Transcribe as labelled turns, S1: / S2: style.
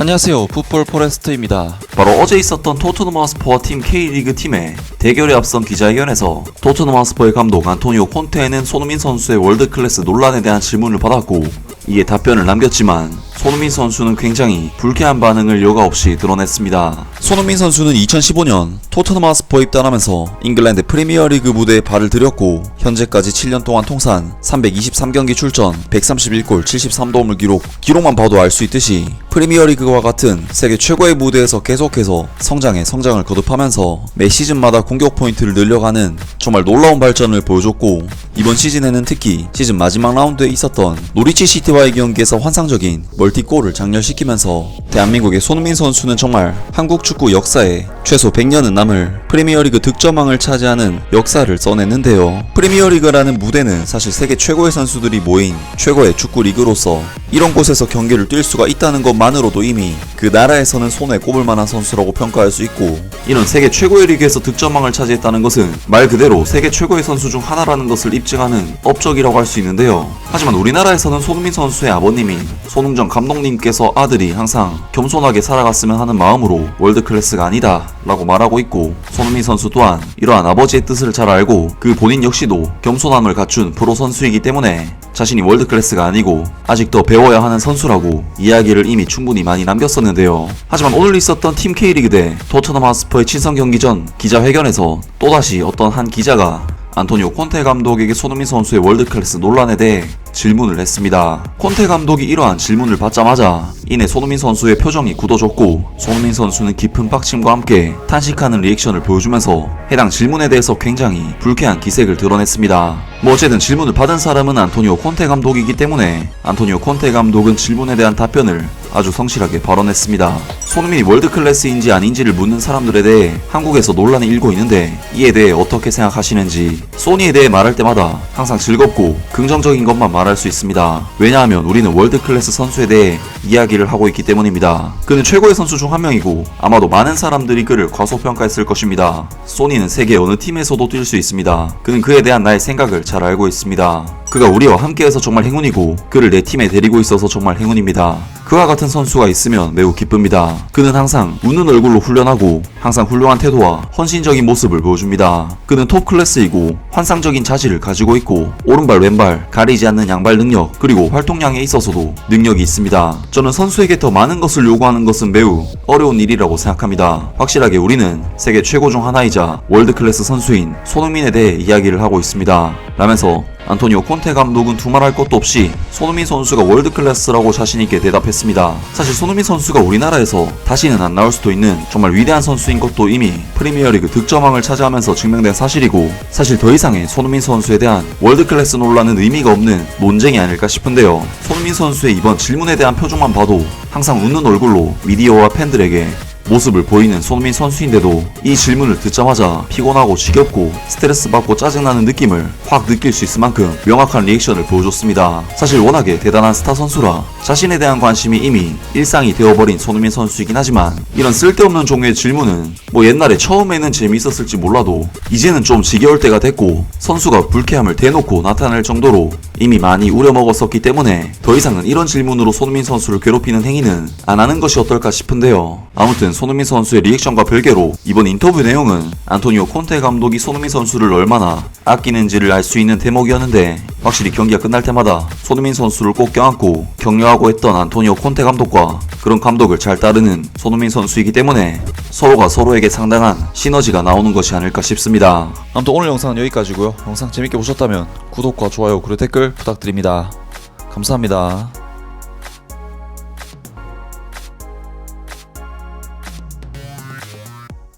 S1: 안녕하세요, 풋볼 포레스트입니다.
S2: 바로 어제 있었던 토트넘 하스퍼와 팀 K리그 팀의 대결에 앞선 기자회견에서 토트넘 하스퍼의 감독 안토니오 콘테는 손흥민 선수의 월드클래스 논란에 대한 질문을 받았고 이에 답변을 남겼지만 손흥민 선수는 굉장히 불쾌한 반응을 여과 없이 드러냈습니다.
S1: 손흥민 선수는 2015년 토트넘 하스퍼에 입단하면서 잉글랜드 프리미어리그 무대에 발을 들였고 현재까지 7년 동안 통산 323경기 출전, 131골, 73도움을 기록만 봐도 알 수 있듯이 프리미어리그와 같은 세계 최고의 무대에서 계속해서 성장을 거듭하면서 매 시즌마다 공격 포인트를 늘려가는 정말 놀라운 발전을 보여줬고, 이번 시즌에는 특히 시즌 마지막 라운드에 있었던 노리치 시티와의 경기에서 환상적인 멀티골을 장렬시키면서 대한민국의 손흥민 선수는 정말 한국 축구 역사에 최소 100년은 남을 프리미어리그 득점왕을 차지하는 역사를 써냈는데요. 프리미어리그라는 무대는 사실 세계 최고의 선수들이 모인 최고의 축구 리그로서 이런 곳에서 경기를 뛸 수가 있다는 것만으로도 이미 그 나라에서는 손에 꼽을 만한 선수라고 평가할 수 있고,
S2: 이런 세계 최고의 리그에서 득점왕을 차지했다는 것은 말 그대로 세계 최고의 선수 중 하나라는 것을 입증하는 업적이라고 할 수 있는데요. 하지만 우리나라에서는 손흥민 선수의 아버님인 손흥정 감독님께서 아들이 항상 겸손하게 살아갔으면 하는 마음으로 월드클래스가 아니다 라고 말하고 있고, 손흥민 선수 또한 이러한 아버지의 뜻을 잘 알고 그 본인 역시도 겸손함을 갖춘 프로 선수이기 때문에 자신이 월드클래스가 아니고 아직 더 배워야 하는 선수라고 이야기를 이미 충분히 많이 남겼었는데요. 하지만 오늘 있었던 팀 K리그 대 토트넘 하스퍼의 친선 경기 전 기자회견에서 또다시 어떤 한 기자가 안토니오 콘테 감독에게 손흥민 선수의 월드클래스 논란에 대해 질문을 했습니다. 콘테 감독이 이러한 질문을 받자마자 이내 손흥민 선수의 표정이 굳어졌고, 손흥민 선수는 깊은 빡침과 함께 탄식하는 리액션을 보여주면서 해당 질문에 대해서 굉장히 불쾌한 기색을 드러냈습니다. 어쨌든 질문을 받은 사람은 안토니오 콘테 감독이기 때문에 안토니오 콘테 감독은 질문에 대한 답변을 아주 성실하게 발언했습니다. 손흥민이 월드클래스인지 아닌지를 묻는 사람들에 대해 한국에서 논란이 일고 있는데 이에 대해 어떻게 생각하시는지, 소니에 대해 말할 때마다 항상 즐겁고 긍정적인 것만 말할 수 있습니다. 왜냐하면 우리는 월드클래스 선수에 대해 이야기를 하고 있기 때문입니다. 그는 최고의 선수 중 한 명이고 아마도 많은 사람들이 그를 과소평가했을 것입니다. 소니는 세계 어느 팀에서도 뛸 수 있습니다. 그는 그에 대한 나의 생각을 잘 알고 있습니다. 그가 우리와 함께해서 정말 행운이고 그를 내 팀에 데리고 있어서 정말 행운입니다. 그와 같은 선수가 있으면 매우 기쁩니다. 그는 항상 웃는 얼굴로 훈련하고 항상 훌륭한 태도와 헌신적인 모습을 보여줍니다. 그는 톱 클래스이고 환상적인 자질을 가지고 있고 오른발 왼발 가리지 않는 양발 능력, 그리고 활동량에 있어서도 능력이 있습니다. 저는 선수에게 더 많은 것을 요구하는 것은 매우 어려운 일이라고 생각합니다. 확실하게 우리는 세계 최고 중 하나이자 월드클래스 선수인 손흥민에 대해 이야기를 하고 있습니다 라면서 안토니오 콘테 감독은 두말할 것도 없이 손흥민 선수가 월드클래스라고 자신있게 대답했습니다. 사실 손흥민 선수가 우리나라에서 다시는 안 나올 수도 있는 정말 위대한 선수인 것도 이미 프리미어리그 득점왕을 차지하면서 증명된 사실이고, 사실 더 이상의 손흥민 선수에 대한 월드클래스 논란은 의미가 없는 논쟁이 아닐까 싶은데요. 손흥민 선수의 이번 질문에 대한 표정만 봐도 항상 웃는 얼굴로 미디어와 팬들에게 모습을 보이는 손흥민 선수인데도 이 질문을 듣자마자 피곤하고 지겹고 스트레스 받고 짜증나는 느낌을 확 느낄 수 있을 만큼 명확한 리액션을 보여줬습니다. 사실 워낙에 대단한 스타 선수라 자신에 대한 관심이 이미 일상이 되어버린 손흥민 선수이긴 하지만 이런 쓸데없는 종류의 질문은 옛날에 처음에는 재미있었을지 몰라도 이제는 좀 지겨울 때가 됐고, 선수가 불쾌함을 대놓고 나타낼 정도로 이미 많이 우려먹었었기 때문에 더 이상은 이런 질문으로 손흥민 선수를 괴롭히는 행위는 안 하는 것이 어떨까 싶은데요. 아무튼 손흥민 선수의 리액션과 별개로 이번 인터뷰 내용은 안토니오 콘테 감독이 손흥민 선수를 얼마나 아끼는지를 알 수 있는 대목이었는데, 확실히 경기가 끝날 때마다 손흥민 선수를 꼭 껴안고 격려하고 했던 안토니오 콘테 감독과 그런 감독을 잘 따르는 손흥민 선수이기 때문에 서로가 서로에게 상당한 시너지가 나오는 것이 아닐까 싶습니다.
S1: 아무튼 오늘 영상은 여기까지고요. 영상 재밌게 보셨다면 구독과 좋아요 그리고 댓글 부탁드립니다. 감사합니다.